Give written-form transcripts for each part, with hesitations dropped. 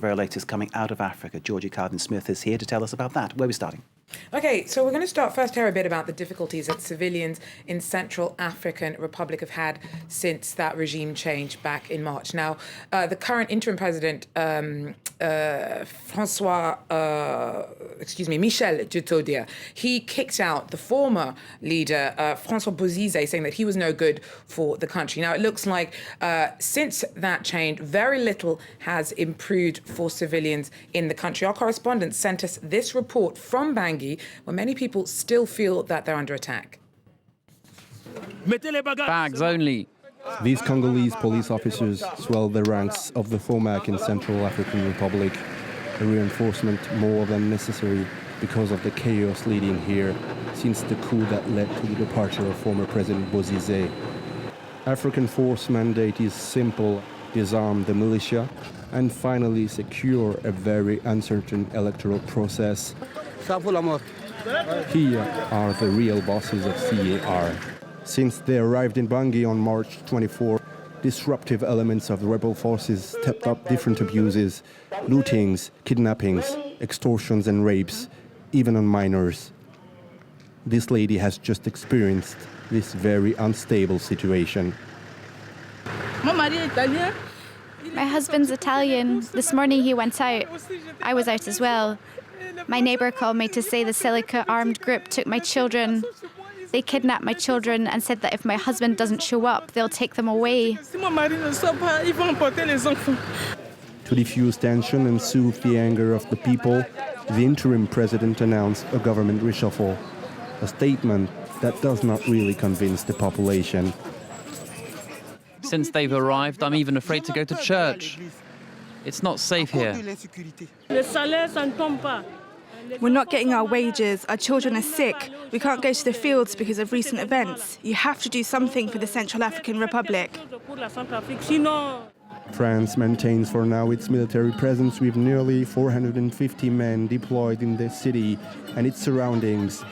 very latest coming out of Africa. Georgie Carden-Smith is here to tell us about that. Where are we starting? Okay, so we're going to start first here a bit about the difficulties that civilians in Central African Republic have had since that regime change back in March. Now, the current interim president, Michel Dutodja, he kicked out the former leader, Francois Bozizé, saying that he was no good for the country. Now, it looks like since that change, very little has improved for civilians in the country. Our correspondent sent us this report from Bangui, where many people still feel that they're under attack. Bags only. These Congolese police officers swell the ranks of the FOMAC in Central African Republic, a reinforcement more than necessary because of the chaos leading here since the coup that led to the departure of former President Bozizé. African Force mandate is simple: disarm the militia and finally secure a very uncertain electoral process. Here are the real bosses of CAR. Since they arrived in Bangui on March 24, disruptive elements of the rebel forces stepped up different abuses, lootings, kidnappings, extortions and rapes, even on minors. This lady has just experienced this very unstable situation. My husband's Italian. This morning he went out. I was out as well. My neighbour called me to say the Seleka armed group took my children. They kidnapped my children and said that if my husband doesn't show up, they'll take them away. To diffuse tension and soothe the anger of the people, the interim president announced a government reshuffle, a statement that does not really convince the population. Since they've arrived, I'm even afraid to go to church. It's not safe here. We're not getting our wages, our children are sick, we can't go to the fields because of recent events. You have to do something for the Central African Republic. France maintains for now its military presence with nearly 450 men deployed in the city and its surroundings.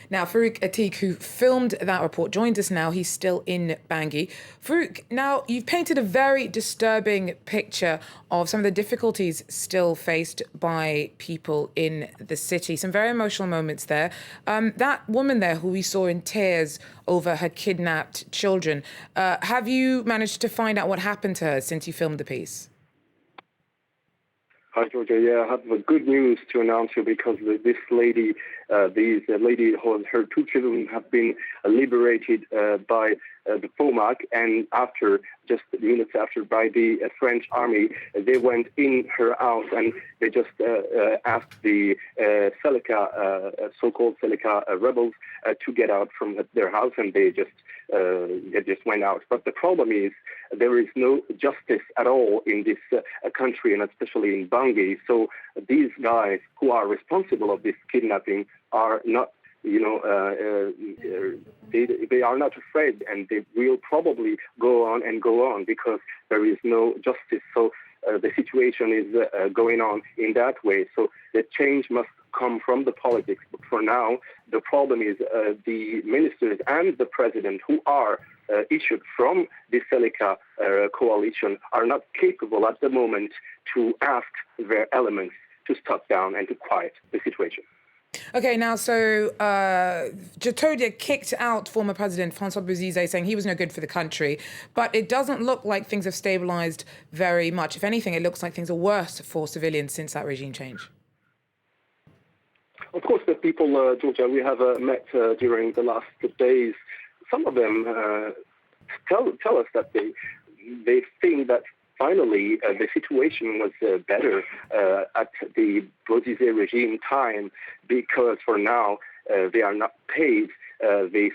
Now, Farouk Atiq, who filmed that report, joins us now. He's still in Bangui. Farouk, now, you've painted a very disturbing picture of some of the difficulties still faced by people in the city. Some very emotional moments there. That woman there who we saw in tears over her kidnapped children, have you managed to find out what happened to her since you filmed the piece? Hi, Georgia. Yeah, I have good news to announce you because this lady, her two children have been liberated by the FOMAC, and just minutes after, by the French army. They went in her house and they just asked the so-called Seleka rebels to get out from their house, and they just went out. But the problem is there is no justice at all in this country, and especially in Bangui. So these guys who are responsible of this kidnapping are not, they are not afraid, and they will probably go on because there is no justice. So the situation is going on in that way. So the change must come from the politics. But for now, the problem is the ministers and the president, who are issued from the Seleka coalition, are not capable at the moment to ask their elements to stop down and to quiet the situation. Okay, now, so Dutodja kicked out former President Francois Bozizé, saying he was no good for the country, but it doesn't look like things have stabilised very much. If anything, it looks like things are worse for civilians since that regime change. Of course, the people, Georgia, we have met during the last days. Some of them tell us that they think that finally the situation was better at the Bozizé regime time, because for now they are not paid. They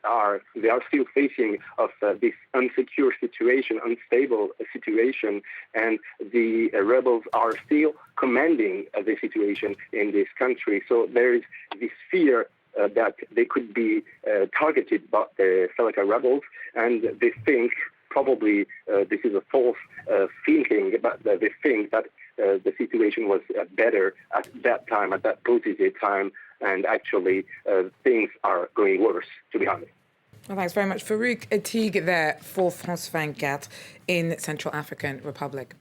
are still facing of this unsecure situation, unstable situation, and the rebels are still commanding the situation in this country. So there is this fear that they could be targeted by the Seleka rebels, and they think probably this is a false thinking, but they think that the situation was better at that time, at that Bozizé time, and actually things are going worse, to be honest. Well, thanks very much. Farouk Atiq there for France 24 in Central African Republic.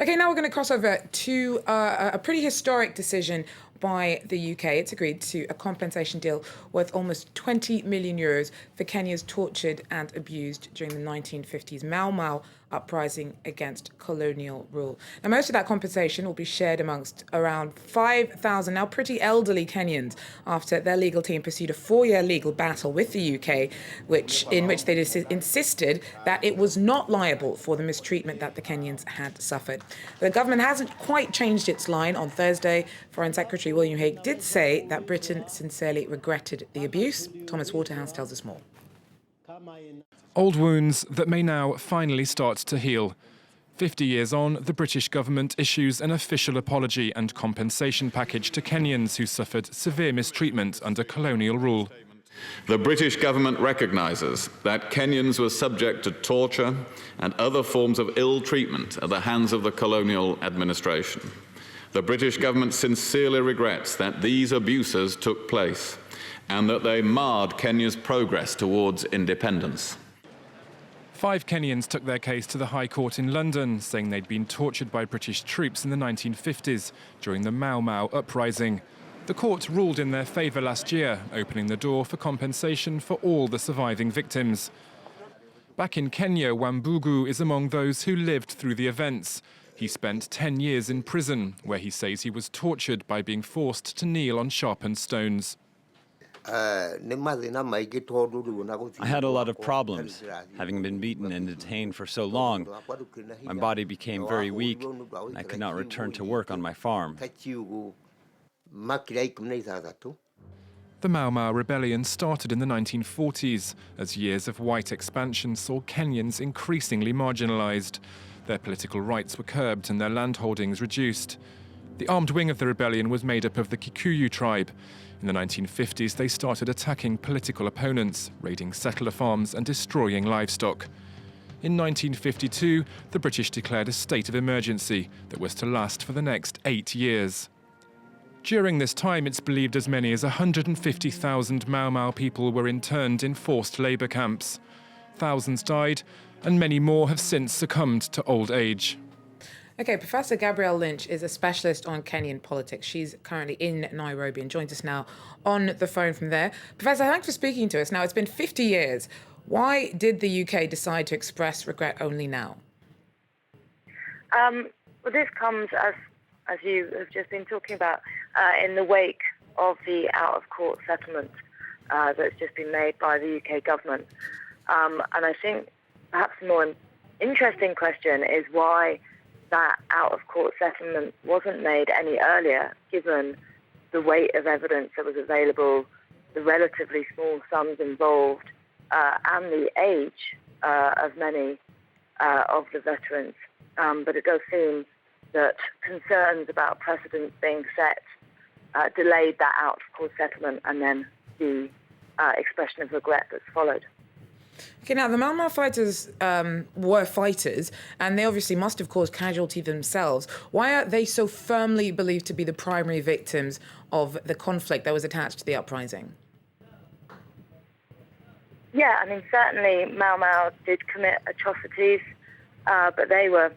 Okay, now we're going to cross over to a pretty historic decision by the UK. It's agreed to a compensation deal worth almost 20 million euros for Kenya's tortured and abused during the 1950s Mau Mau uprising against colonial rule. Now, most of that compensation will be shared amongst around 5,000 now pretty elderly Kenyans after their legal team pursued a 4-year legal battle with the UK, in which they insisted that it was not liable for the mistreatment that the Kenyans had suffered. The government hasn't quite changed its line. On Thursday, Foreign Secretary William Hague did say that Britain sincerely regretted the abuse. Thomas Waterhouse tells us more. Old wounds that may now finally start to heal. 50 years on, the British government issues an official apology and compensation package to Kenyans who suffered severe mistreatment under colonial rule. The British government recognises that Kenyans were subject to torture and other forms of ill treatment at the hands of the colonial administration. The British government sincerely regrets that these abuses took place and that they marred Kenya's progress towards independence. 5 Kenyans took their case to the High Court in London, saying they'd been tortured by British troops in the 1950s during the Mau Mau uprising. The court ruled in their favour last year, opening the door for compensation for all the surviving victims. Back in Kenya, Wambugu is among those who lived through the events. He spent 10 years in prison, where he says he was tortured by being forced to kneel on sharpened stones. I had a lot of problems, having been beaten and detained for so long. My body became very weak, and I could not return to work on my farm. The Mau Mau rebellion started in the 1940s, as years of white expansion saw Kenyans increasingly marginalised. Their political rights were curbed and their landholdings reduced. The armed wing of the rebellion was made up of the Kikuyu tribe. In the 1950s, they started attacking political opponents, raiding settler farms and destroying livestock. In 1952, the British declared a state of emergency that was to last for the next 8 years. During this time, it's believed as many as 150,000 Mau Mau people were interned in forced labour camps. Thousands died, and many more have since succumbed to old age. Okay, Professor Gabrielle Lynch is a specialist on Kenyan politics. She's currently in Nairobi and joins us now on the phone from there. Professor, thanks for speaking to us. Now, it's been 50 years. Why did the UK decide to express regret only now? Well, this comes, as you have just been talking about, in the wake of the out-of-court settlement that's just been made by the UK government. And I think perhaps the more interesting question is why that out-of-court settlement wasn't made any earlier, given the weight of evidence that was available, the relatively small sums involved, and the age of many of the veterans. But it does seem that concerns about precedents being set delayed that out-of-court settlement and then the expression of regret that's followed. Okay, now the Mau Mau fighters were fighters, and they obviously must have caused casualty themselves. Why are they so firmly believed to be the primary victims of the conflict that was attached to the uprising? Yeah, I mean, certainly Mau Mau did commit atrocities, but they were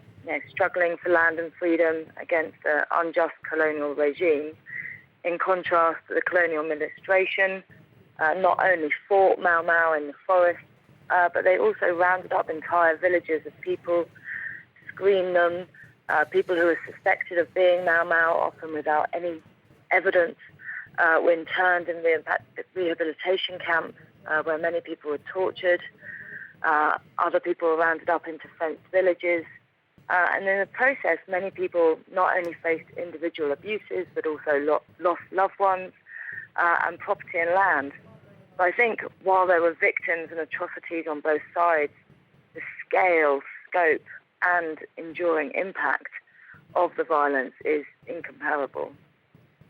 struggling for land and freedom against an unjust colonial regime. In contrast to the colonial administration, not only fought Mau Mau in the forest, but they also rounded up entire villages of people, screened them, people who were suspected of being Mau Mau, often without any evidence, were interned in rehabilitation camps where many people were tortured. Other people were rounded up into fenced villages. And in the process, many people not only faced individual abuses, but also lost loved ones and property and land. So I think while there were victims and atrocities on both sides, the scale, scope, and enduring impact of the violence is incomparable.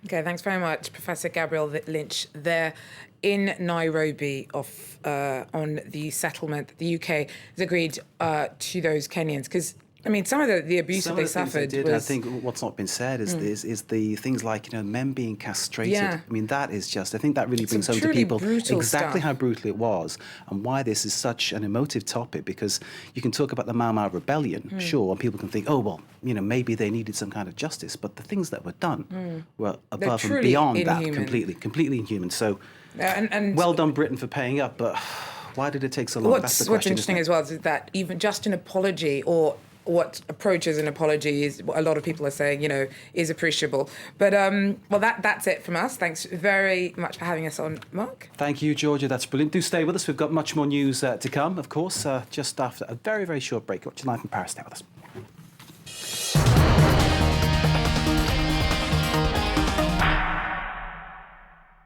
Okay, thanks very much, Professor Gabrielle Lynch there in Nairobi on the settlement that the UK has agreed to those Kenyans. Because I mean, some of the abuse Some that of they the things they suffered did, was... I think what's not been said is the things like, men being castrated. Yeah. I mean, that is just, I think that really brings Some home to truly people brutal exactly stuff. how brutal it was and why this is such an emotive topic, because you can talk about the Mau Mau rebellion, sure, and people can think, oh, well, maybe they needed some kind of justice, but the things that were done were above and truly beyond inhuman. that, completely inhuman. So, and well done, Britain, for paying up, but why did it take so long? That's the What's question, interesting isn't as well is that even just an apology, or what approaches an apology, is what a lot of people are saying, is appreciable. But well, that's it from us. Thanks very much for having us on, Mark. Thank you, Georgia. That's brilliant. Do stay with us. We've got much more news to come, of course, just after a very, very short break. Watch you live from Paris. Stay with us.